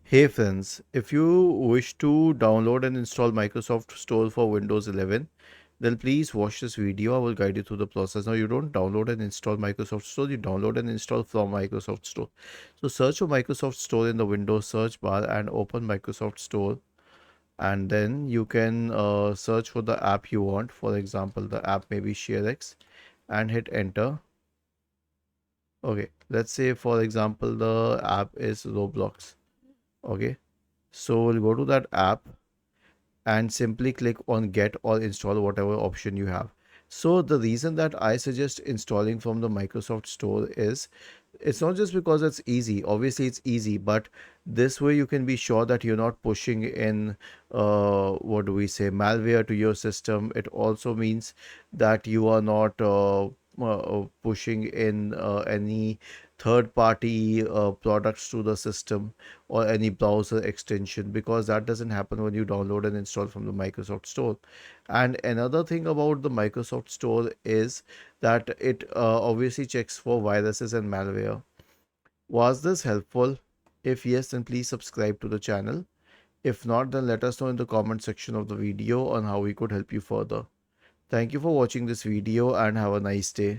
Hey friends, if you wish to download and install Microsoft Store for Windows 11, then please watch this video. I will guide you through the process. Now, you don't download and install Microsoft Store, you download and install from Microsoft Store. So, search for Microsoft Store in the Windows search bar and open Microsoft Store. And then you can search for the app you want. For example, the app may be ShareX and hit enter. Okay, let's say, for example, the app is Roblox. Okay, so we'll go to that app and simply click on get or install whatever option you have. So the reason that I suggest installing from the Microsoft Store is it's not just because it's easy. Obviously it's easy, but this way you can be sure that you're not pushing in what do we say, malware to your system. It also means that you are not pushing in any third party products to the system or any browser extension, because that doesn't happen when you download and install from the Microsoft Store. And another thing about the Microsoft Store is that it obviously checks for viruses and malware. Was this helpful? If yes, then please subscribe to the channel. If not, then let us know in the comment section of the video on how we could help you further. Thank you for watching this video and have a nice day.